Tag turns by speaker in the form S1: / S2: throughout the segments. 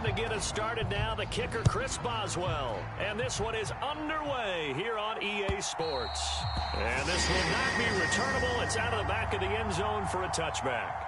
S1: to get us started now, the kicker, Chris Boswell. And this one is underway here on EA Sports. And this will not be returnable. It's out of the back of the end zone for a touchback.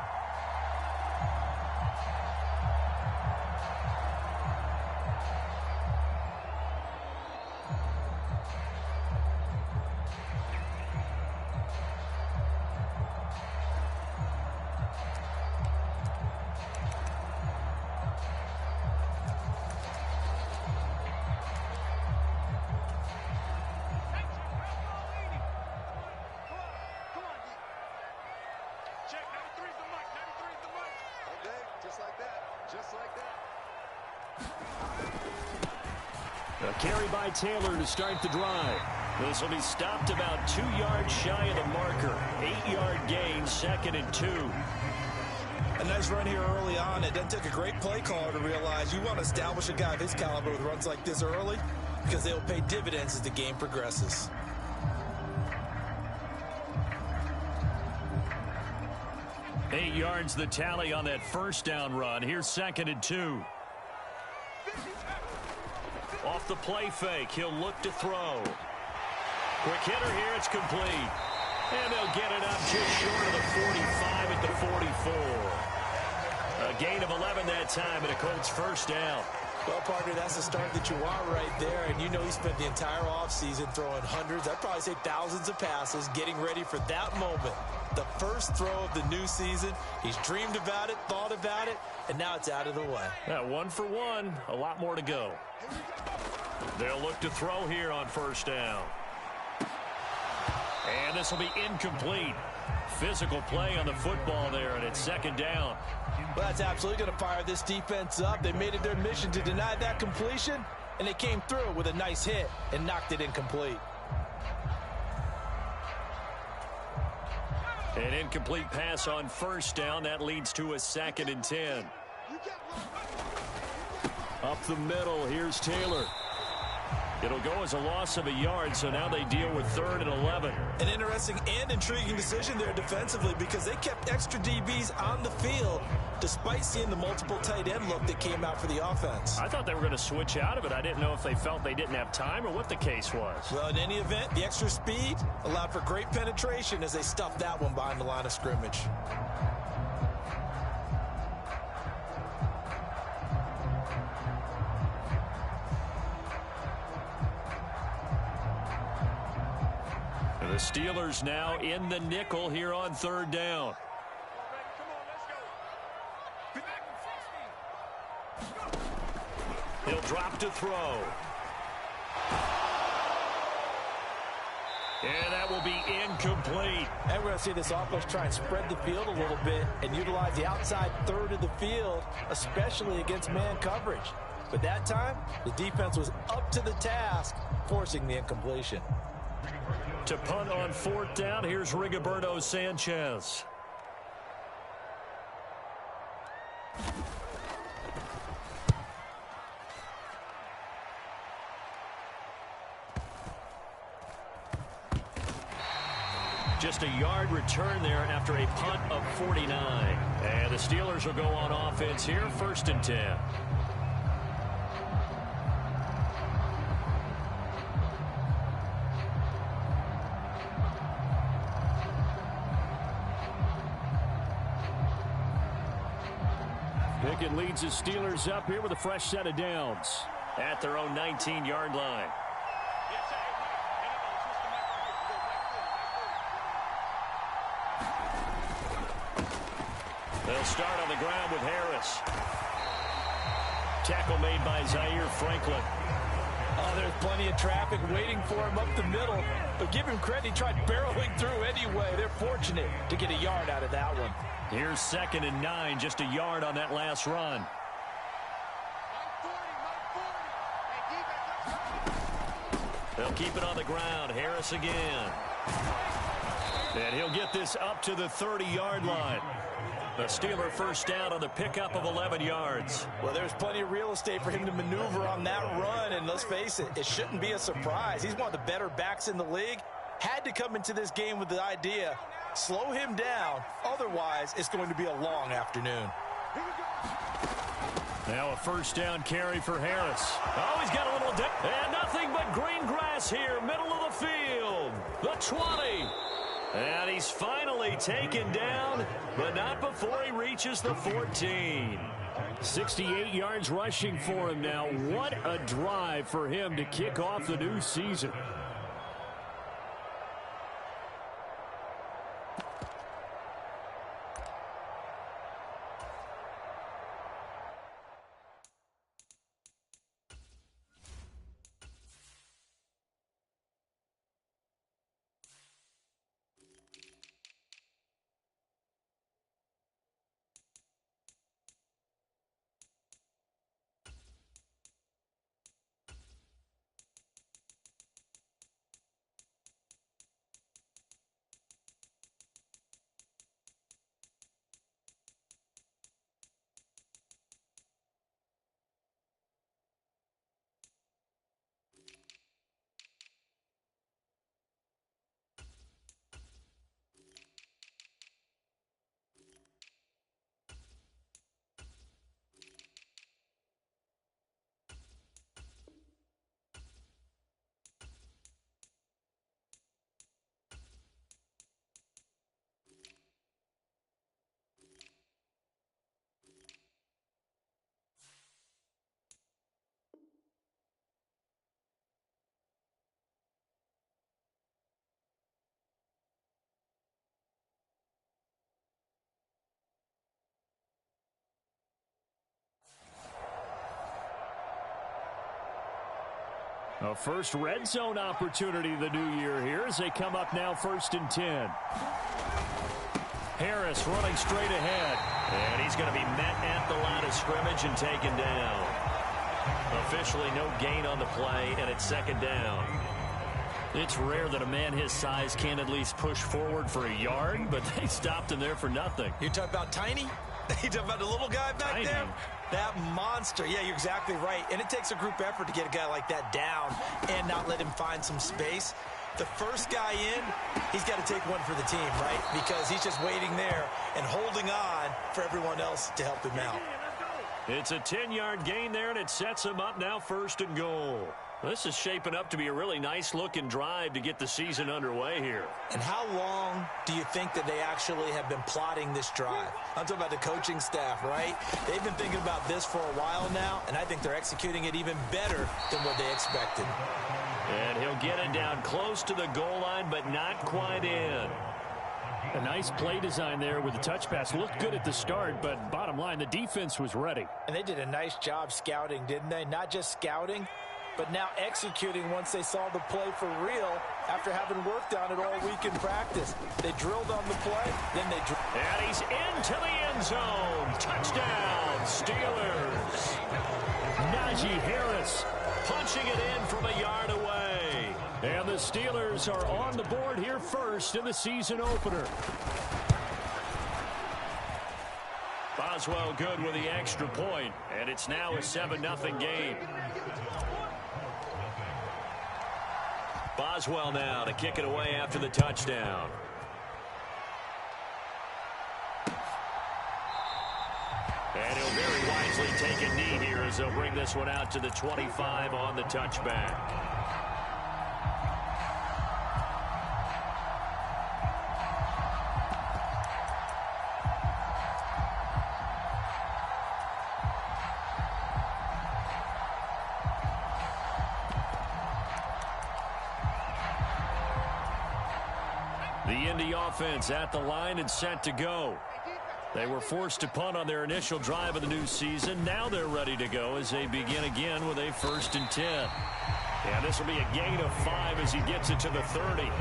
S2: A carry by Taylor to start the drive. This will be stopped about 2 yards shy of the marker. 8-yard gain, 2nd and 2.
S3: A nice run here early on. It doesn't take a great play caller to realize you want to establish a guy of his caliber with runs like this early because they'll pay dividends as the game progresses.
S2: Eight yards the tally on that first down run. Here's 2nd and 2. Off the play fake, he'll look to throw. Quick hitter here, it's complete. And they'll get it up just short of the 45 at the 44. A gain of 11 that time, and a Colts first down.
S3: Well, partner, that's the start that you want right there. And you know he spent the entire offseason throwing hundreds, I'd probably say thousands of passes, getting ready for that moment. The first throw of the new season. He's dreamed about it, thought about it, and now it's out of the way.
S2: Yeah, 1 for 1, a lot more to go. They'll look to throw here on first down. And this will be incomplete. Physical play on the football there, and it's 2nd down.
S3: Well, that's absolutely going to fire this defense up. They made it their mission to deny that completion, and they came through with a nice hit and knocked it incomplete.
S2: An incomplete pass on first down. That leads to a 2nd and 10. Up the middle, here's Taylor. It'll go as a loss of a yard, so now they deal with 3rd and 11.
S3: An interesting and intriguing decision there defensively because they kept extra DBs on the field despite seeing the multiple tight end look that came out for the offense.
S2: I thought they were going to switch out of it. I didn't know if they felt they didn't have time or what the case was.
S3: Well, in any event, the extra speed allowed for great penetration as they stuffed that one behind the line of scrimmage.
S2: The Steelers now in the nickel here on 3rd down. He'll drop to throw. And that will be incomplete.
S3: And we're going to see this offense try and spread the field a little bit and utilize the outside third of the field, especially against man coverage. But that time, the defense was up to the task, forcing the incompletion.
S2: To punt on 4th down, here's Rigoberto Sanchez. Just a yard return there after a punt of 49. And the Steelers will go on offense here, 1st and 10. Pickett leads the Steelers up here with a fresh set of downs at their own 19-yard line. They'll start on the ground with Harris. Tackle made by Zaire Franklin.
S3: Oh, there's plenty of traffic waiting for him up the middle. But give him credit, he tried barreling through anyway. They're fortunate to get a yard out of that one.
S2: Here's 2nd and 9, just a yard on that last run. They'll keep it on the ground. Harris again. And he'll get this up to the 30-yard line. The Steeler first down on the pickup of 11 yards.
S3: Well, there's plenty of real estate for him to maneuver on that run, and let's face it, it shouldn't be a surprise. He's one of the better backs in the league. Had to come into this game with the idea, slow him down, otherwise it's going to be a long afternoon.
S1: Now a first down carry for Harris. Oh, he's got a little dip. And nothing but green grass here, middle of the field. The 20. And he's finally taken down, but not before he reaches the 14. 68 yards rushing for him now. What a drive for him to kick off the new season. A first red zone opportunity the new year here as they come up now 1st and 10. Harris running straight ahead.
S2: And he's going to be met at the line of scrimmage and taken down. Officially no gain on the play, and it's 2nd down.
S1: It's rare that a man his size can at least push forward for a yard, but they stopped him there for nothing.
S3: You're talking about Tiny? You're talking about the little guy back there? That monster. Yeah, you're exactly right. And it takes a group effort to get a guy like that down and not let him find some space. The first guy in, he's got to take one for the team, right? Because he's just waiting there and holding on for everyone else to help him out.
S1: It's a 10-yard gain there, and it sets him up now 1st and goal. This is shaping up to be a really nice-looking drive to get the season underway here.
S3: And how long do you think that they actually have been plotting this drive? I'm talking about the coaching staff, right? They've been thinking about this for a while now, and I think they're executing it even better than what they expected.
S1: And he'll get it down close to the goal line, but not quite in. A nice play design there with the touch pass. Looked good at the start, but bottom line, the defense was ready.
S3: And they did a nice job scouting, didn't they? Not just scouting, but now executing once they saw the play for real after having worked on it all week in practice. They drilled on the play, then they drilled.
S1: And he's into the end zone. Touchdown, Steelers. Najee Harris punching it in from a yard away. And the Steelers are on the board here first in the season opener. Boswell good with the extra point, and it's now a 7-0 game. Boswell now to kick it away after the touchdown. And he'll very wisely take a knee here as they'll bring this one out to the 25 on the touchback. The Indy offense at the line and set to go. They were forced to punt on their initial drive of the new season. Now they're ready to go as they begin again with a 1st and 10. And this will be a gain of 5 as he gets it to the 30.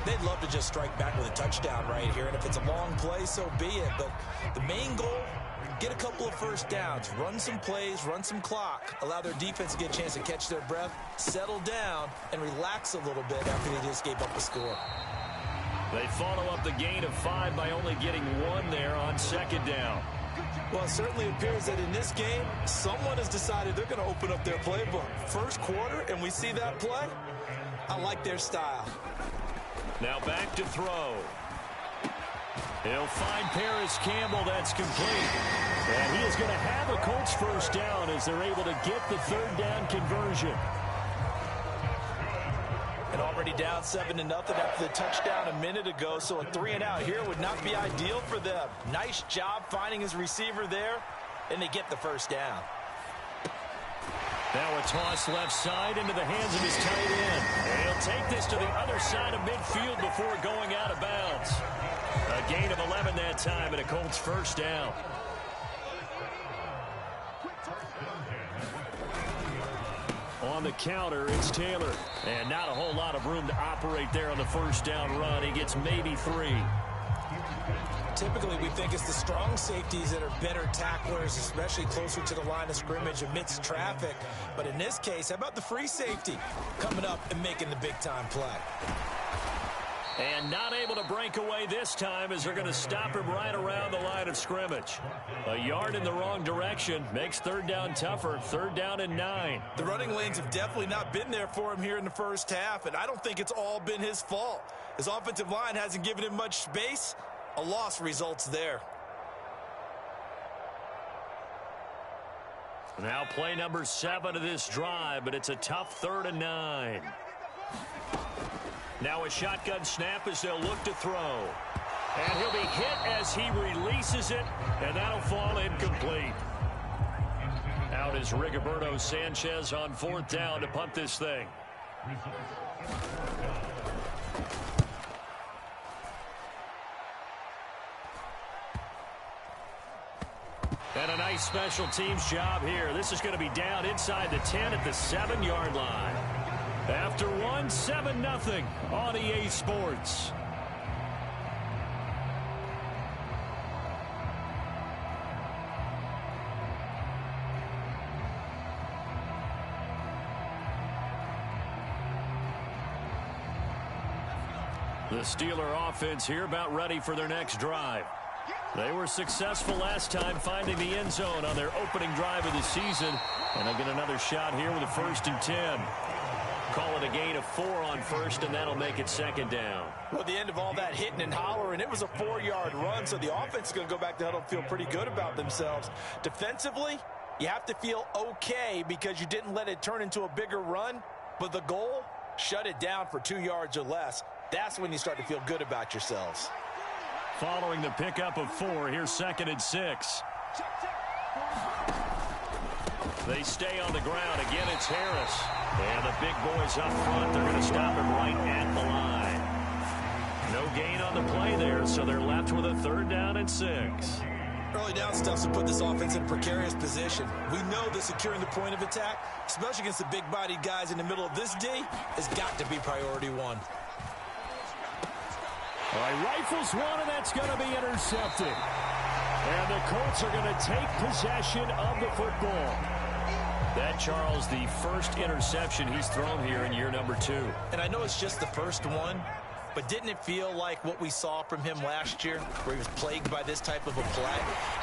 S3: They'd love to just strike back with a touchdown right here. And if it's a long play, so be it. But the main goal, get a couple of first downs, run some plays, run some clock, allow their defense to get a chance to catch their breath, settle down, and relax a little bit after they just gave up a score.
S1: They follow up the gain of 5 by only getting 1 there on 2nd down.
S3: Well, it certainly appears that in this game, someone has decided they're going to open up their playbook. First quarter, and we see that play. I like their style.
S1: Now back to throw. He'll find Paris Campbell. That's complete. And he is going to have a Colts first down as they're able to get the third down conversion.
S3: And already down 7-0 after the touchdown a minute ago, so a 3-and-out here would not be ideal for them. Nice job finding his receiver there, and they get the first down.
S1: Now a toss left side into the hands of his tight end. And he'll take this to the other side of midfield before going out of bounds. A gain of 11 that time and a Colts first down. On the counter, it's Taylor. And not a whole lot of room to operate there on the first down run. He gets maybe 3.
S3: Typically, we think it's the strong safeties that are better tacklers, especially closer to the line of scrimmage amidst traffic. But in this case, how about the free safety coming up and making the big-time play?
S1: And not able to break away this time as they're going to stop him right around the line of scrimmage. A yard in the wrong direction makes third down tougher. Third down and 9.
S3: The running lanes have definitely not been there for him here in the first half, and I don't think it's all been his fault. His offensive line hasn't given him much space. A loss results there.
S1: Now play number 7 of this drive, but it's a tough 3rd and 9. Now a shotgun snap as they'll look to throw. And he'll be hit as he releases it, and that'll fall incomplete. Out is Rigoberto Sanchez on 4th down to punt this thing. And a nice special teams job here. This is going to be down inside the 10 at the 7-yard line. After 7-0 on EA Sports. The Steeler offense here about ready for their next drive. They were successful last time finding the end zone on their opening drive of the season. And they'll get another shot here with a 1st and 10. Call it a gain of 4 on 1st, and that'll make it 2nd down.
S3: Well, at the end of all that hitting and hollering, it was a 4-yard run, so the offense is going to go back to huddle and feel pretty good about themselves. Defensively, you have to feel okay because you didn't let it turn into a bigger run, but the goal, shut it down for 2 yards or less. That's when you start to feel good about yourselves.
S1: Following the pickup of 4, here's 2nd and 6. They stay on the ground. Again, it's Harris. And the big boys up front, they're going to stop him right at the line. No gain on the play there, so they're left with a 3rd down and 6.
S3: Early down stuff to put this offense in a precarious position. We know that securing the point of attack, especially against the big-bodied guys in the middle of this D, has got to be priority 1.
S1: All right, rifles one, and that's going to be intercepted. And the Colts are going to take possession of the football. That, Charles, the first interception he's thrown here in year number 2.
S3: And I know it's just the first one, but didn't it feel like what we saw from him last year, where he was plagued by this type of a play?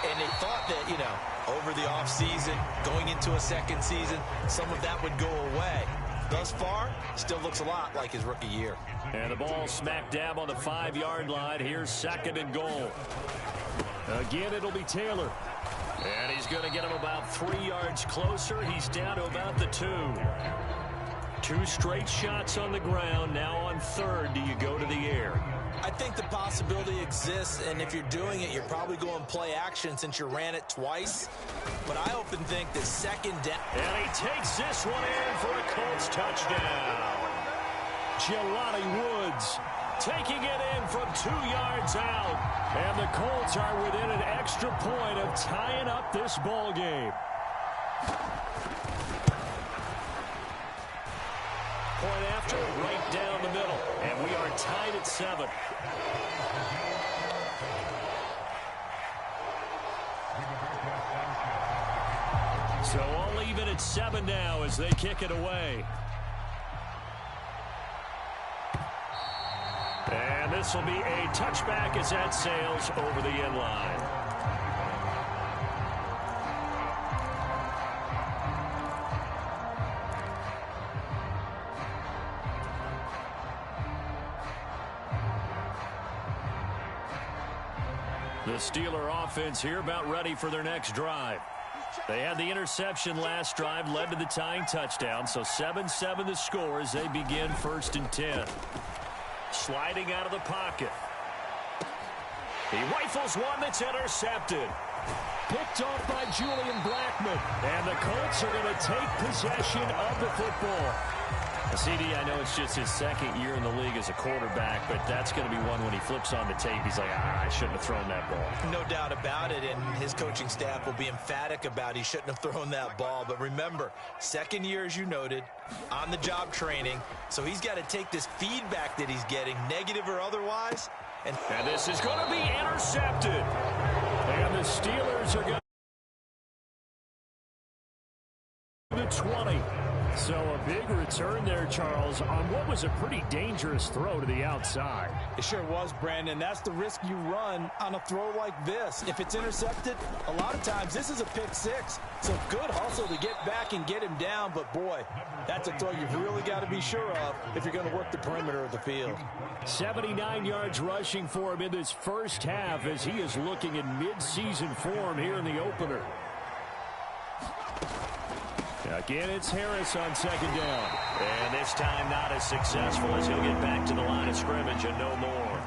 S3: And they thought that, you know, over the offseason, going into a second season, some of that would go away. Thus far, still looks a lot like his rookie year.
S1: And the ball smack dab on the 5-yard line. Here's 2nd and goal. Again, it'll be Taylor. And he's going to get him about 3 yards closer. He's down to about the 2. 2 straight shots on the ground. Now on 3rd, do you go to the air?
S3: I think the possibility exists, and if you're doing it, you're probably going play action since you ran it twice. But I often think that 2nd down.
S1: And he takes this one in for a Colts touchdown. Jelani Woods taking it in from 2 yards out. And the Colts are within an extra point of tying up this ball game. Point after, right down the middle. And we are tied at 7. So all even at 7 now as they kick it away. And this will be a touchback as that sails over the end line. The Steeler offense here about ready for their next drive. They had the interception last drive, led to the tying touchdown, so 7-7 the score as they begin 1st and 10. Sliding out of the pocket. He rifles one that's intercepted. Picked off by Julian Blackmon. And the Colts are going to take possession of the football. CD, I know it's just his 2nd year in the league as a quarterback, but that's going to be one when he flips on the tape. He's like, I shouldn't have thrown that ball.
S3: No doubt about it, and his coaching staff will be emphatic about he shouldn't have thrown that ball. But remember, 2nd year, as you noted, on-the-job training, so he's got to take this feedback that he's getting, negative or otherwise. And
S1: this is going to be intercepted. And the Steelers are going to the 20. So a big return there, Charles, on what was a pretty dangerous throw to the outside.
S4: It sure was, Brandon. That's the risk you run on a throw like this. If it's intercepted, a lot of times this is a pick 6. So good hustle to get back and get him down. But, boy, that's a throw you've really got to be sure of if you're going to work the perimeter of the field. 79 yards rushing for him in this first half as he is looking in mid-season form here in the opener. Again, it's Harris on 2nd down.
S2: And this time not as successful as he'll get back to the line of scrimmage and no more.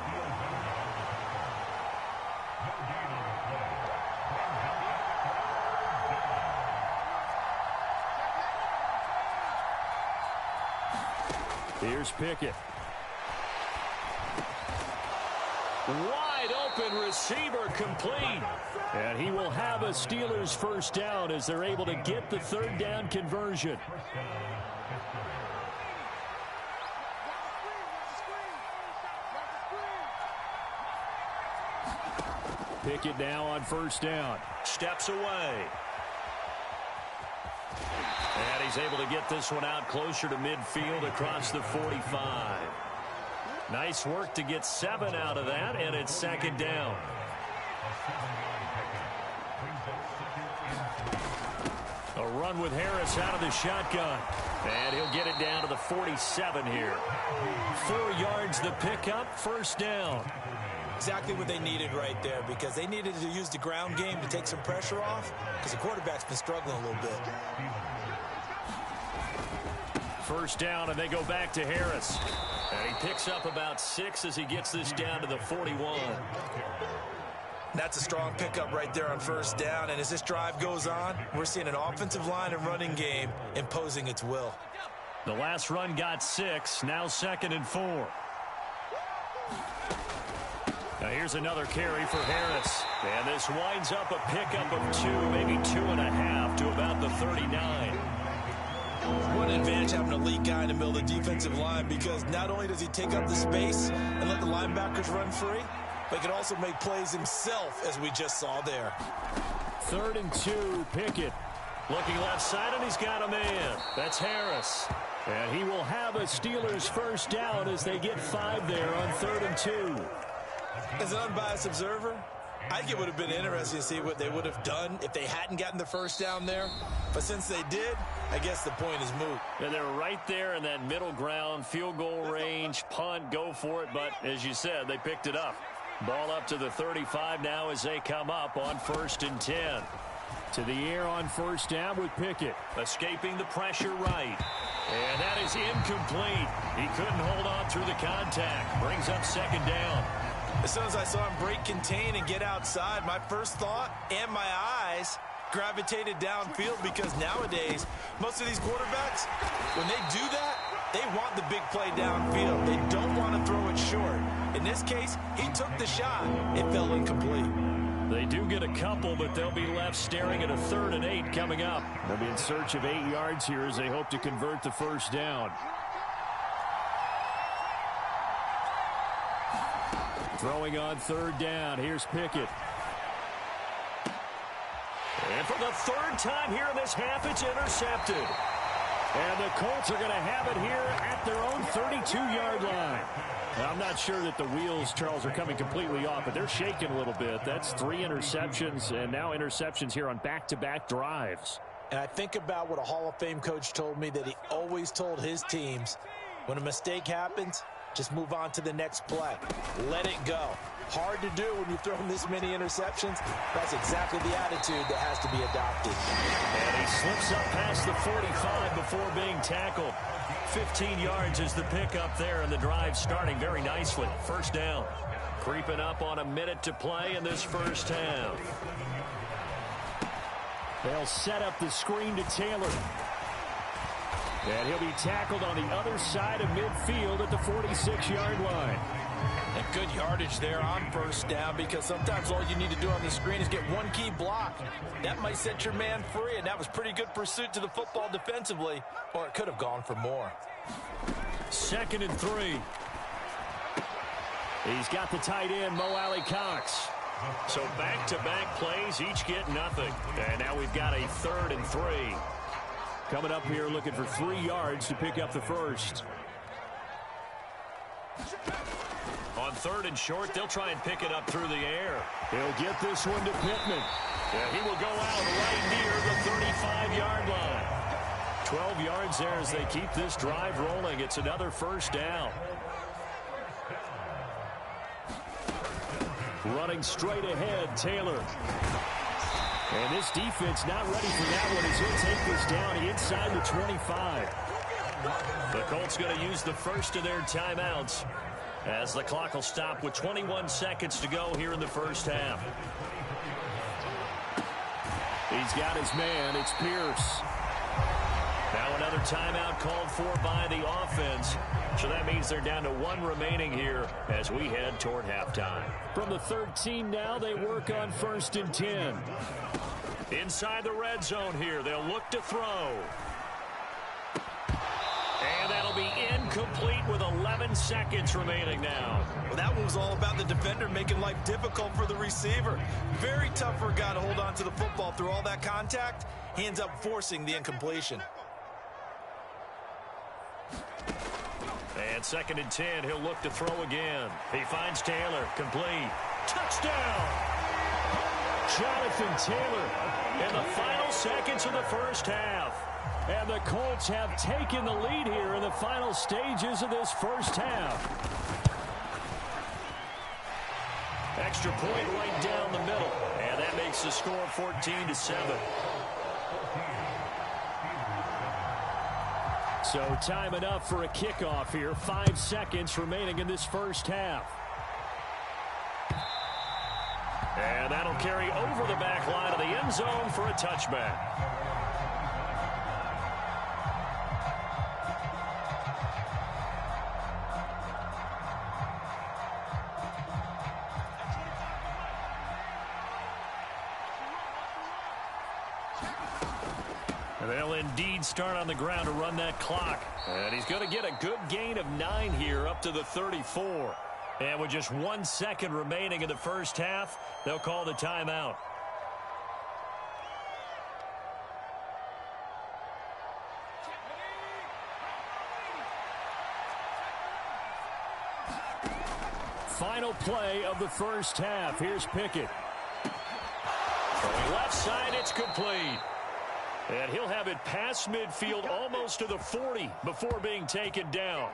S1: Here's Pickett. Wide open receiver complete. And he will have a Steelers 1st down as they're able to get the 3rd down conversion. Pickett now on 1st down.
S2: Steps away. And he's able to get this one out closer to midfield across the 45. Nice work to get 7 out of that, and it's 2nd down. A run with Harris out of the shotgun. And he'll get it down to the 47 here. 4 yards the pickup, 1st down.
S3: Exactly what they needed right there, because they needed to use the ground game to take some pressure off, because the quarterback's been struggling a little bit.
S1: 1st down, and they go back to Harris. And he picks up about 6 as he gets this down to the 41.
S3: That's a strong pickup right there on 1st down, and as this drive goes on, we're seeing an offensive line and running game imposing its will.
S1: The last run got 6, now 2nd and 4. Now here's another carry for Harris. And this winds up a pickup of 2, maybe 2.5 to about the 39.
S3: What an advantage having a elite guy in the middle of the defensive line, because not only does he take up the space and let the linebackers run free, but he can also make plays himself, as we just saw there.
S1: 3rd and 2, Pickett. Looking left side, and he's got a man. That's Harris. And he will have a Steelers 1st down as they get 5 there on 3rd and 2.
S3: As an unbiased observer, I think it would have been interesting to see what they would have done if they hadn't gotten the 1st down there. But since they did, I guess the point is moot.
S1: And they're right there in that middle ground, field goal range, punt, go for it. But as you said, they picked it up. Ball up to the 35 now as they come up on 1st and 10. To the air on 1st down with Pickett.
S2: Escaping the pressure right.
S1: And that is incomplete. He couldn't hold on through the contact. Brings up 2nd down.
S3: As soon as I saw him break contain and get outside, my first thought and my eyes gravitated downfield, because nowadays, most of these quarterbacks, when they do that, they want the big play downfield. They don't want to throw it short. In this case, he took the shot. It fell incomplete.
S1: They do get a couple, but they'll be left staring at a 3rd and 8 coming up. They'll be in search of 8 yards here as they hope to convert the 1st down. Throwing on 3rd down. Here's Pickett.
S2: And for the 3rd time here in this half, it's intercepted.
S1: And the Colts are going to have it here at their own 32-yard line. Now, I'm not sure that the wheels, Charles, are coming completely off, but they're shaking a little bit. That's 3 interceptions, and now interceptions here on back-to-back drives.
S3: And I think about what a Hall of Fame coach told me that he always told his teams, when a mistake happens, just move on to the next play. Let it go.
S4: Hard to do when you've thrown this many interceptions. That's exactly the attitude that has to be adopted.
S1: And he slips up past the 45 before being tackled. 15 yards is the pickup there, and the drive starting very nicely. First down. Creeping up on a minute to play in this first half. They'll set up the screen to Taylor. And he'll be tackled on the other side of midfield at the 46-yard line.
S4: And good yardage there on first down, because sometimes all you need to do on the screen is get one key block. That might set your man free, and that was pretty good pursuit to the football defensively, or it could have gone for more.
S1: 2nd and 3. He's got the tight end, Mo Alley Cox. So back-to-back plays, each get nothing. And now we've got a 3rd and 3. Coming up here looking for 3 yards to pick up the first. On 3rd and short, they'll try and pick it up through the air. He'll get this one to Pittman. And he will go out right near the 35-yard line. 12 yards there as they keep this drive rolling. It's another first down. Running straight ahead, Taylor. And this defense not ready for that one as he'll take this down inside the 25. The Colts going to use the first of their timeouts as the clock will stop with 21 seconds to go here in the first half. He's got his man. It's Pierce. Now another timeout called for by the offense. So that means they're down to 1 remaining here as we head toward halftime. From the 13 now, they work on 1st and 10. Inside the red zone here, they'll look to throw. And that'll be incomplete with 11 seconds remaining now.
S4: Well, that one was all about the defender making life difficult for the receiver. Very tough for a guy to hold on to the football through all that contact. He ends up forcing the incompletion.
S1: And 2nd and 10, he'll look to throw again. He finds Taylor, complete. Touchdown! Jonathan Taylor in the final seconds of the first half. And the Colts have taken the lead here in the final stages of this first half. Extra point right down the middle. And that makes the score 14-7. So time enough for a kickoff here. 5 seconds remaining in this first half. And that'll carry over the back line of the end zone for a touchback. And they'll indeed start on the ground to run that clock. And he's going to get a good gain of 9 here up to the 34. And with just 1 second remaining in the first half, they'll call the timeout. Final play of the first half. Here's Pickett. From the left side, it's complete. And he'll have it past midfield almost to the 40 before being taken down.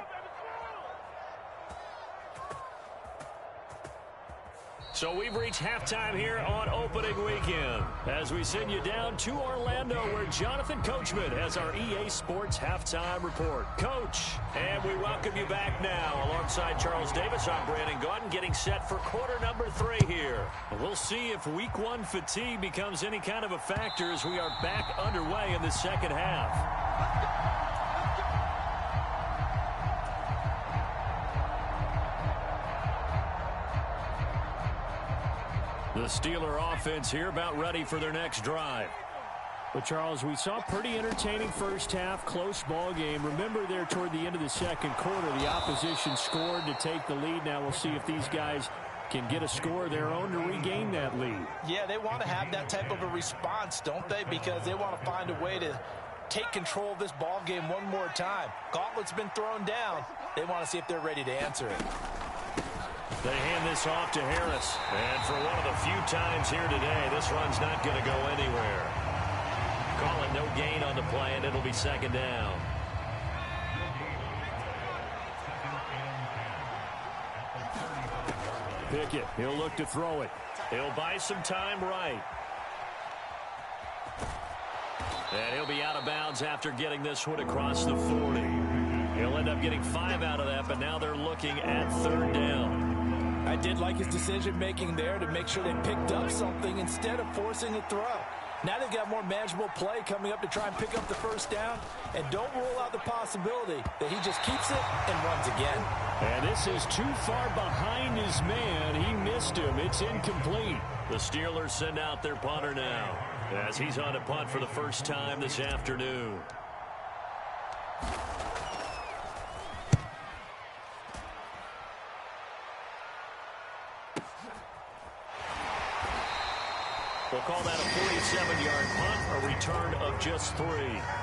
S1: So we've reached halftime here on opening weekend as we send you down to Orlando where Jonathan Coachman has our EA Sports Halftime Report. Coach, and we welcome you back now alongside Charles Davis. I'm Brandon Gaudin getting set for quarter number 3 here. We'll see if week 1 fatigue becomes any kind of a factor as we are back underway in the second half. The Steeler offense here about ready for their next drive. But, Charles, we saw a pretty entertaining first half, close ball game. Remember there toward the end of the second quarter, the opposition scored to take the lead. Now we'll see if these guys can get a score of their own to regain that lead.
S4: Yeah, they want to have that type of a response, don't they? Because they want to find a way to take control of this ball game one more time. Gauntlet's been thrown down. They want to see if they're ready to answer it.
S1: They hand this off to Harris. And for one of the few times here today, this run's not going to go anywhere. Call it no gain on the play, and it'll be second down. Pickett, he'll look to throw it.
S2: He'll buy some time right. And he'll be out of bounds after getting this one across the 40. He'll end up getting 5 out of that, but now they're looking at 3rd down.
S4: I did like his decision-making there to make sure they picked up something instead of forcing a throw. Now they've got more manageable play coming up to try and pick up the 1st down. And don't rule out the possibility that he just keeps it and runs again.
S1: And this is too far behind his man. He missed him. It's incomplete.
S2: The Steelers send out their punter now as he's on a punt for the first time this afternoon. We'll call that a 47-yard punt, a return of just 3.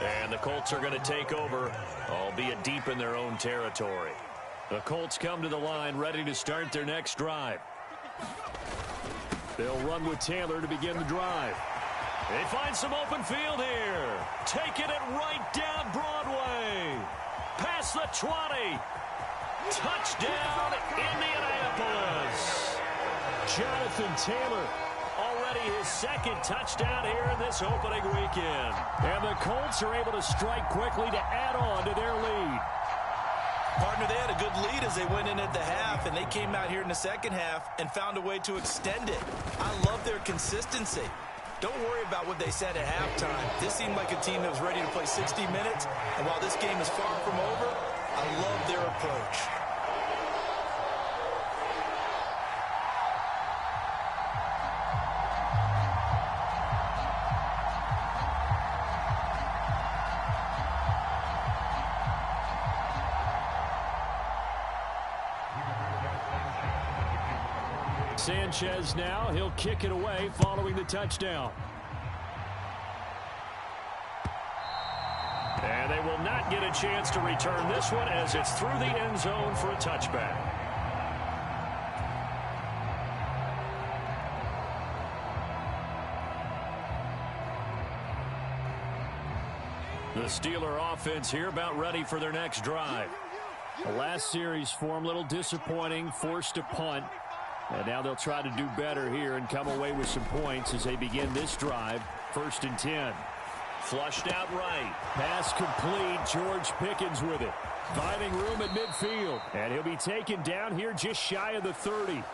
S2: And the Colts are going to take over, albeit deep in their own territory.
S1: The Colts come to the line ready to start their next drive. They'll run with Taylor to begin the drive.
S2: They find some open field here. Taking it right down Broadway. Past the 20. Touchdown, Indianapolis.
S1: Jonathan Taylor.
S2: Already his 2nd touchdown here in this opening weekend.
S1: And the Colts are able to strike quickly to add on to their lead.
S4: Partner, they had a good lead as they went in at the half, and they came out here in the 2nd half and found a way to extend it. I love their consistency. Don't worry about what they said at halftime. This seemed like a team that was ready to play 60 minutes, and while this game is far from over, I love their approach.
S1: Sanchez now, he'll kick it away following the touchdown.
S2: And they will not get a chance to return this one as it's through the end zone for a touchback. The Steeler offense here about ready for their next drive.
S1: The last series for him, a little disappointing, forced to punt. And now they'll try to do better here and come away with some points as they begin this drive. 1st and 10.
S2: Flushed out right.
S1: Pass complete. George Pickens with it. Finding room at midfield. And he'll be taken down here just shy of the 30.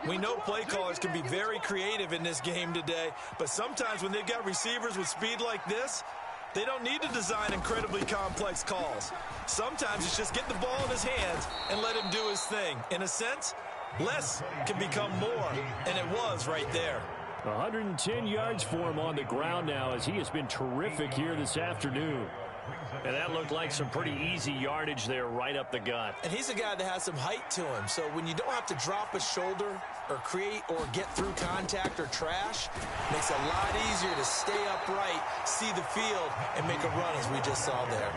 S4: We know play callers can be very creative in this game today, but sometimes when they've got receivers with speed like this, they don't need to design incredibly complex calls. Sometimes it's just get the ball in his hands and let him do his thing. In a sense, less can become more, and it was right there.
S1: 110 yards for him on the ground now as he has been terrific here this afternoon.
S2: And that looked like some pretty easy yardage there right up the gut.
S4: And he's a guy that has some height to him, so when you don't have to drop a shoulder or create or get through contact or trash, makes it a lot easier to stay upright, see the field, and make a run as we just saw there.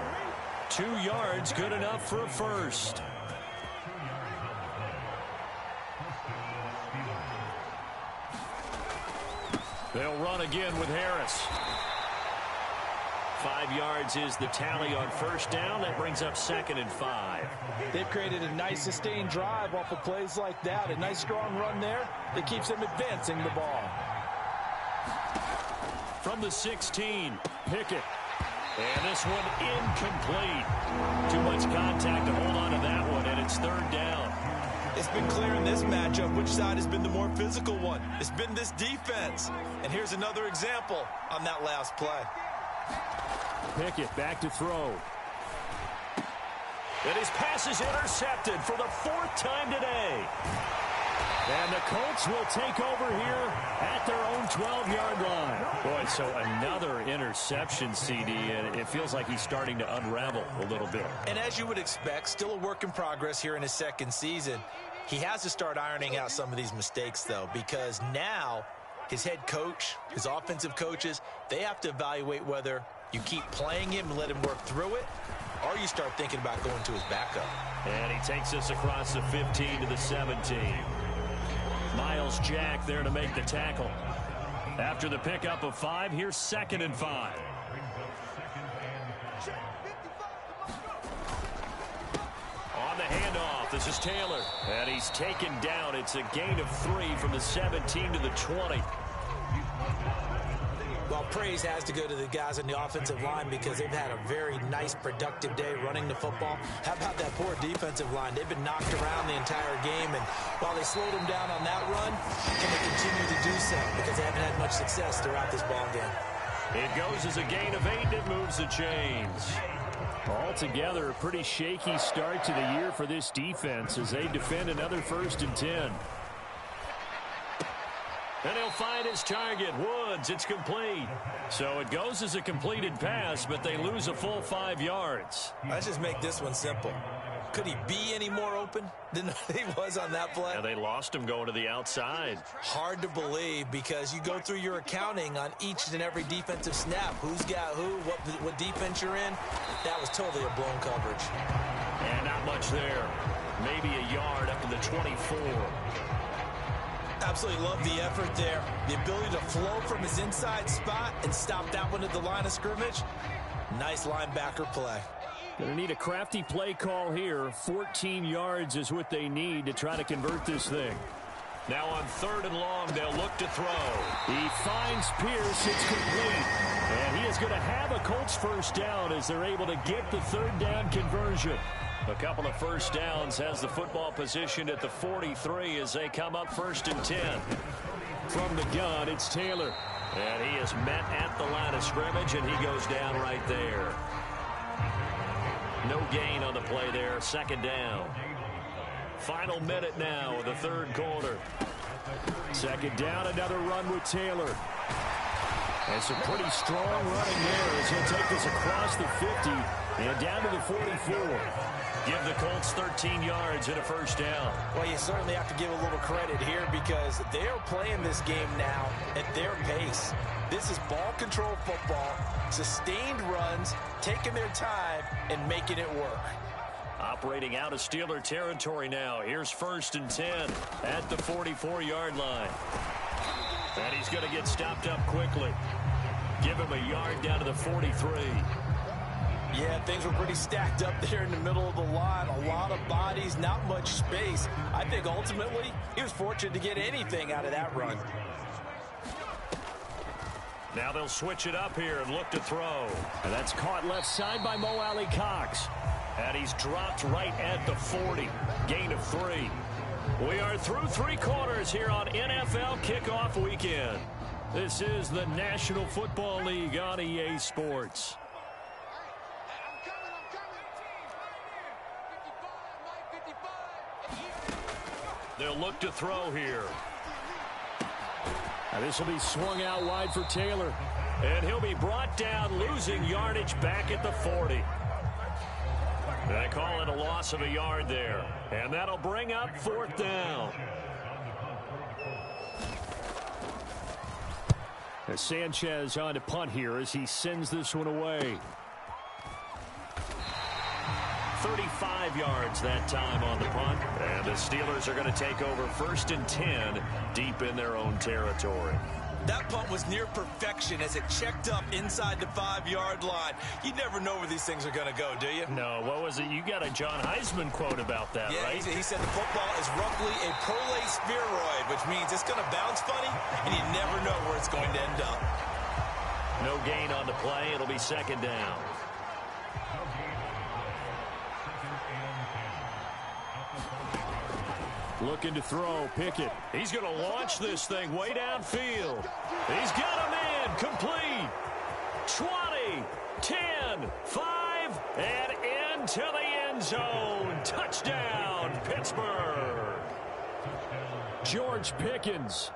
S2: 2 yards, good enough for a first. They'll run again with Harris. 5 yards is the tally on first down. That brings up 2nd and 5.
S4: They've created a nice sustained drive off of plays like that. A nice strong run there that keeps them advancing the ball.
S2: From the 16, Pickett. And this one incomplete. Too much contact to hold on to that one, and it's 3rd down.
S4: It's been clear in this matchup which side has been the more physical one. It's been this defense. And here's another example on that last play.
S1: Pickett back to throw.
S2: And his pass is intercepted for the 4th time today.
S1: And the Colts will take over here at their own 12-yard line.
S2: Boy, so another interception, CD, and it feels like he's starting to unravel a little bit.
S4: And as you would expect, still a work in progress here in his 2nd season. He has to start ironing out some of these mistakes, though, because now his head coach, his offensive coaches, they have to evaluate whether you keep playing him and let him work through it, or you start thinking about going to his backup.
S2: And he takes us across the 15 to the 17. Miles Jack there to make the tackle. After the pickup of 5, here's 2nd and 5. On the handoff,
S1: This is Taylor. And he's taken down. It's a gain of 3 from the 17 to the 20.
S3: Well, praise has to go to the guys on the offensive line because they've had a very nice, productive day running the football. How about that poor defensive line? They've been knocked around the entire game, and while they slowed them down on that run, can they continue to do so because they haven't had much success throughout this ball game?
S1: It goes as a gain of 8, and it moves the chains.
S2: Altogether, a pretty shaky start to the year for this defense as they defend another 1st and 10.
S1: And he'll find his target, Woods. It's complete. So it goes as a completed pass, but they lose a full 5 yards.
S3: Let's just make this one simple. Could he be any more open than he was on that play?
S1: Yeah, they lost him going to the outside.
S3: Hard to believe because you go through your accounting on each and every defensive snap. Who's got who, what defense you're in. That was totally a blown coverage.
S1: And not much there. Maybe a yard up to the 24.
S3: Absolutely love the effort there. The ability to flow from his inside spot and stop that one at the line of scrimmage. Nice linebacker play.
S2: Going to need a crafty play call here. 14 yards is what they need to try to convert this thing.
S1: Now on 3rd and long, they'll look to throw.
S2: He finds Pierce. It's complete. And he is going to have a Colts 1st down as they're able to get the 3rd down conversion.
S1: A couple of 1st downs, has the football positioned at the 43 as they come up 1st and 10.
S2: From the gun, it's Taylor.
S1: And he is met at the line of scrimmage, and he goes down right there. No gain on the play there, 2nd down. Final minute now of the 3rd quarter.
S2: 2nd down, another run with Taylor. And some pretty strong running there as he'll take this across the 50 and down to the 44.
S1: Give the Colts 13 yards and a 1st down.
S3: Well, you certainly have to give a little credit here because they're playing this game now at their pace. This is ball control football, sustained runs, taking their time, and making it work.
S1: Operating out of Steeler territory now. Here's 1st and 10 at the 44-yard line. And he's going to get stopped up quickly. Give him a yard down to the 43.
S3: Yeah, things were pretty stacked up there in the middle of the line. A lot of bodies, not much space. I think ultimately he was fortunate to get anything out of that run.
S1: Now they'll switch it up here and look to throw.
S2: And that's caught left side by Mo Alley Cox.
S1: And he's dropped right at the 40. Gain of 3. We are through 3 quarters here on NFL Kickoff Weekend.
S2: This is the National Football League on EA Sports.
S1: They'll look to throw here.
S2: Now this will be swung out wide for Taylor.
S1: And he'll be brought down, losing yardage back at the 40. They call it a loss of a yard there. And that'll bring up 4th down.
S2: As Sanchez on to punt here as he sends this one away.
S1: 35 yards that time on the punt. And the Steelers are going to take over 1st and 10 deep in their own territory.
S3: That punt was near perfection as it checked up inside the 5-yard line. You never know where these things are going to go, do you?
S1: No, what was it? You got a John Heisman quote about that,
S3: yeah,
S1: right?
S3: He said the football is roughly a prolate spheroid, which means it's going to bounce funny, and you never know where it's going to end up.
S1: No gain on the play. It'll be 2nd down.
S2: Looking to throw, Pickett.
S1: He's going to launch this thing way downfield. He's got him in, complete. 20, 10, 5, and into the end zone. Touchdown, Pittsburgh.
S2: George Pickens,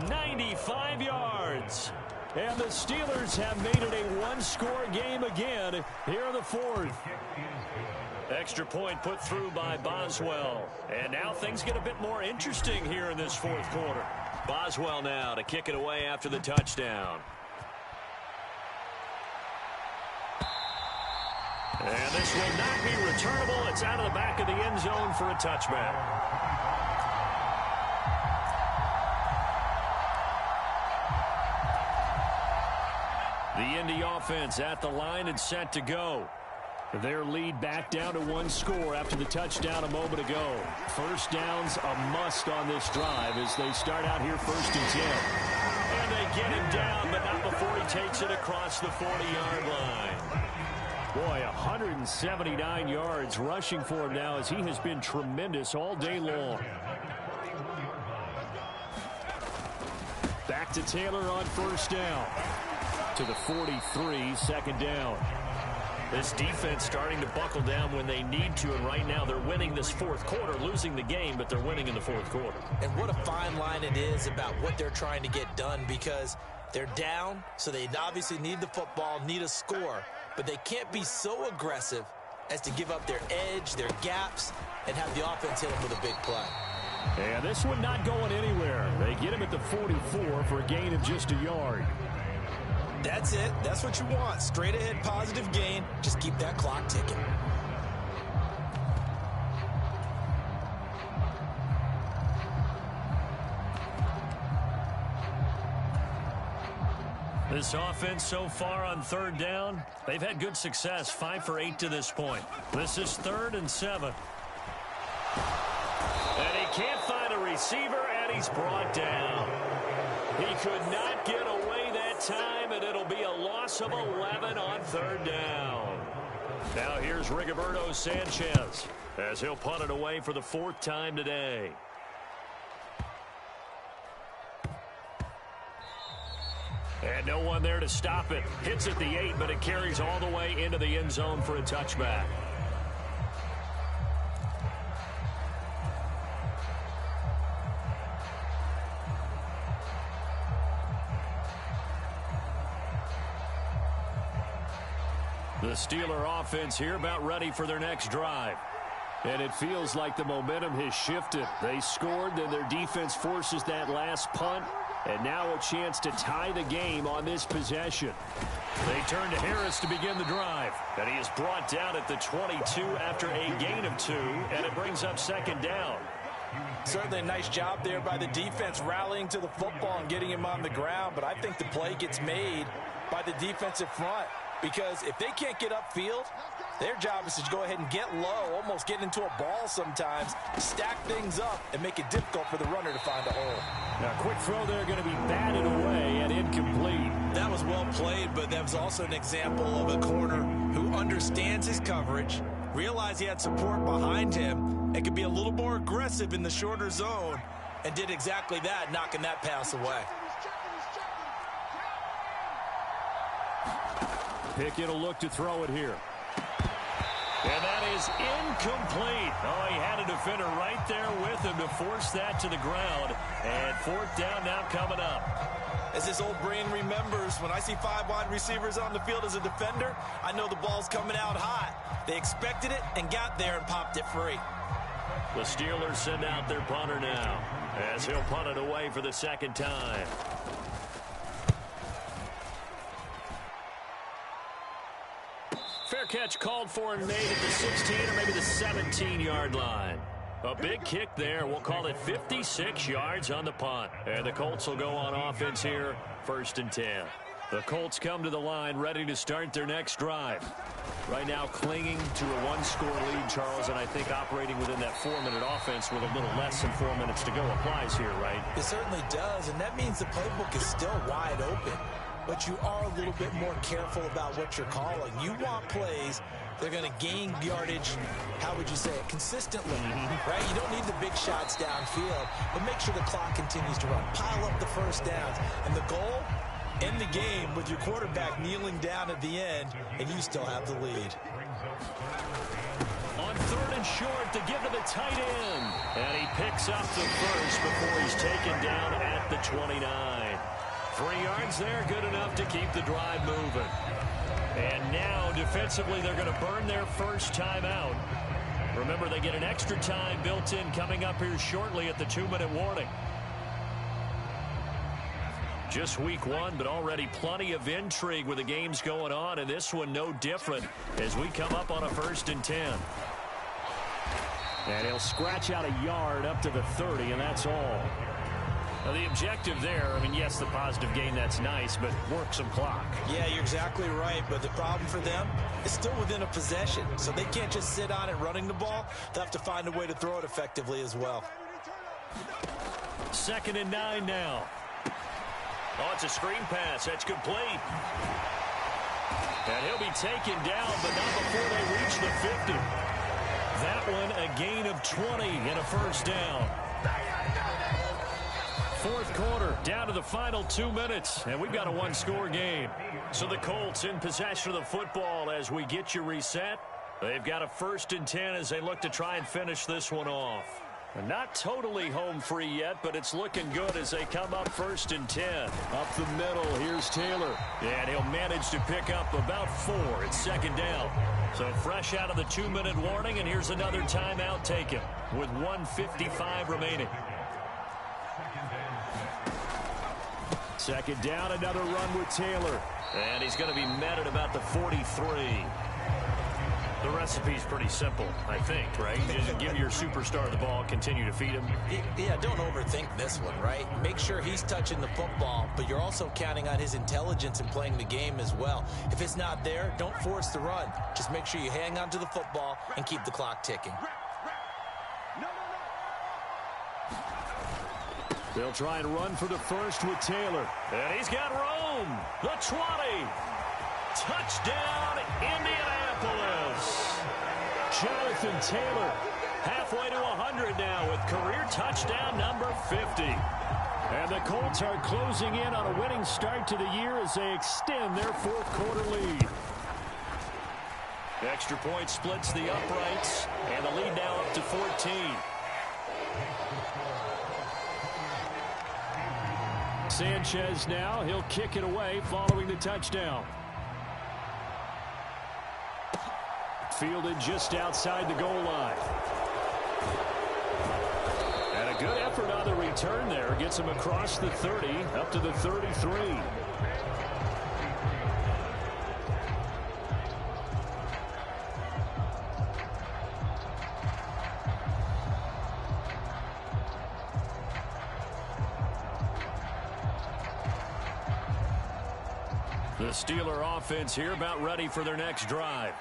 S2: 95 yards. And the Steelers have made it a one-score game again here in the 4th.
S1: Extra point put through by Boswell. And now things get a bit more interesting here in this 4th quarter. Boswell now to kick it away after the touchdown. And this will not be returnable. It's out of the back of the end zone for a touchback. The Indy offense at the line and set to go. Their lead back down to one score after the touchdown a moment ago. First down's a must on this drive as they start out here 1st and 10.
S2: And they get him down, but not before he takes it across the 40-yard line.
S1: Boy, 179 yards rushing for him now as he has been tremendous all day long. Back to Taylor on 1st down. To the 43, 2nd down.
S2: This defense starting to buckle down when they need to, and right now they're winning this 4th quarter, losing the game, but they're winning in the 4th quarter.
S3: And what a fine line it is about what they're trying to get done, because they're down, so they obviously need the football, need a score, but they can't be so aggressive as to give up their edge, their gaps, and have the offense hit them with a big play.
S1: And this one not going anywhere. They get him at the 44 for a gain of just a yard.
S3: That's it. That's what you want. Straight ahead positive gain. Just keep that clock ticking.
S2: This offense so far on 3rd down, they've had good success, 5 for 8 to this point. This is 3rd and 7. And he can't find a receiver, and he's brought down. He could not get away that time, and it'll be a loss of 11 on 3rd down. Now here's Rigoberto Sanchez as he'll punt it away for the 4th time today. And no one there to stop it. Hits at the 8, but it carries all the way into the end zone for a touchback. The Steeler offense here about ready for their next drive. And it feels like the momentum has shifted. They scored, then their defense forces that last punt. And now a chance to tie the game on this possession. They turn to Harris to begin the drive. And he is brought down at the 22 after a gain of 2. And it brings up 2nd down.
S4: Certainly a nice job there by the defense rallying to the football and getting him on the ground. But I think the play gets made by the defensive front. Because if they can't get upfield, their job is to go ahead and get low, almost get into a ball sometimes, stack things up, and make it difficult for the runner to find a hole.
S1: Now, quick throw there going to be batted away and incomplete.
S3: That was well played, but that was also an example of a corner who understands his coverage, realized he had support behind him, and could be a little more aggressive in the shorter zone, and did exactly that, knocking that pass away.
S1: Pickett will look to throw it here.
S2: And that is incomplete. Oh, he had a defender right there with him to force that to the ground. And 4th down now coming up.
S3: As this old brain remembers, when I see 5 wide receivers on the field as a defender, I know the ball's coming out hot. They expected it and got there and popped it free.
S2: The Steelers send out their punter now as he'll punt it away for the 2nd time. Fair catch called for and made at the 16 or maybe the 17-yard line. A big kick there. We'll call it 56 yards on the punt. And the Colts will go on offense here, 1st and 10. The Colts come to the line ready to start their next drive. Right now clinging to a 1-score lead, Charles, and I think operating within that 4-minute offense with a little less than 4 minutes to go applies here, right?
S3: It certainly does, and that means the playbook is still wide open. But you are a little bit more careful about what you're calling. You want plays that are going to gain yardage, how would you say it, consistently, right? You don't need the big shots downfield, but make sure the clock continues to run. Pile up the first downs. And the goal, end the game with your quarterback kneeling down at the end, and you still have the lead.
S2: On 3rd and short to give to the tight end. And he picks up the first before he's taken down at the 29. 3 yards there, good enough to keep the drive moving. And now, defensively, they're going to burn their first timeout. Remember, they get an extra time built in coming up here shortly at the 2-minute warning. Just week 1, but already plenty of intrigue with the games going on, and this one no different as we come up on a 1st and 10.
S1: And he'll scratch out a yard up to the 30, and that's all. Now, the objective there, I mean, yes, the positive gain, that's nice, but work some clock.
S3: Yeah, you're exactly right, but the problem for them is still within a possession, so they can't just sit on it running the ball. They'll have to find a way to throw it effectively as well.
S1: 2nd and 9 now. Oh, it's a screen pass. That's complete. And he'll be taken down, but not before they reach the 50. That one a gain of 20 and a first down. 4th quarter, down to the final 2 minutes, and we've got a one-score game. So the Colts in possession of the football as we get you reset. They've got a 1st and 10 as they look to try and finish this one off. Not totally home free yet, but it's looking good as they come up 1st and 10. Up the middle, here's Taylor. And he'll manage to pick up about 4. It's 2nd down. So fresh out of the 2-minute warning, and here's another timeout taken with 1:55 remaining. 2nd down, another run with Taylor. And he's going to be met at about the 43. The recipe's pretty simple, I think, right? You just give your superstar the ball, continue to feed him.
S3: Yeah, don't overthink this one, right? Make sure he's touching the football, but you're also counting on his intelligence in playing the game as well. If it's not there, don't force the run. Just make sure you hang on to the football and keep the clock ticking.
S1: They'll try and run for the first with Taylor. And he's got Rome, the 20. Touchdown, Indianapolis. Jonathan Taylor, halfway to 100 now with career touchdown number 50. And the Colts are closing in on a winning start to the year as they extend their 4th quarter lead. Extra point splits the uprights, and the lead now up to 14. Sanchez now, he'll kick it away following the touchdown. Fielded just outside the goal line. And a good effort on the return there. Gets him across the 30, up to the 33. The Steeler offense here about ready for their next drive.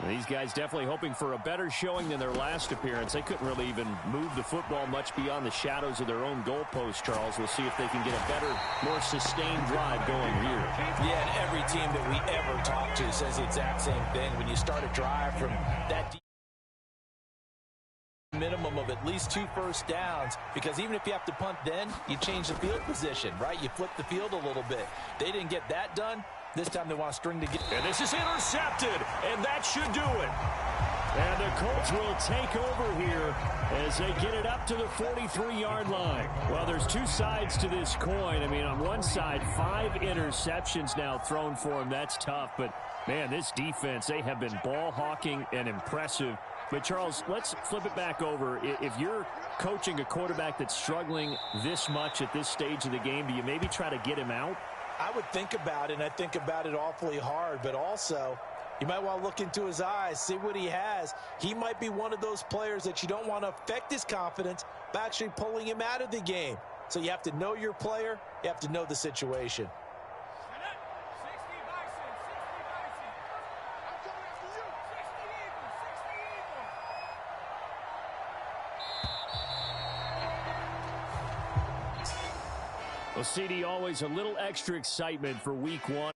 S1: These guys definitely hoping for a better showing than their last appearance. They couldn't really even move the football much beyond the shadows of their own goalpost, Charles. We'll see if they can get a better, more sustained drive going here.
S3: Yeah, and every team that we ever talk to says the exact same thing. When you start a drive from that minimum of at least 2 first downs, because even if you have to punt then, you change the field position, right? You flip the field a little bit. They didn't get that done. This time they want to string together.
S1: And this is intercepted, and that should do it. And the Colts will take over here as they get it up to the 43-yard line. Well, there's 2 sides to this coin. I mean, on one side, 5 interceptions now thrown for him. That's tough. But, man, this defense, they have been ball hawking and impressive. But, Charles, let's flip it back over. If you're coaching a quarterback that's struggling this much at this stage of the game, do you maybe try to get him out?
S3: I would think about it, and I think about it awfully hard, but also you might want to look into his eyes, see what he has. He might be one of those players that you don't want to affect his confidence by actually pulling him out of the game. So you have to know your player. You have to know the situation.
S1: Well, CD, always a little extra excitement for week 1.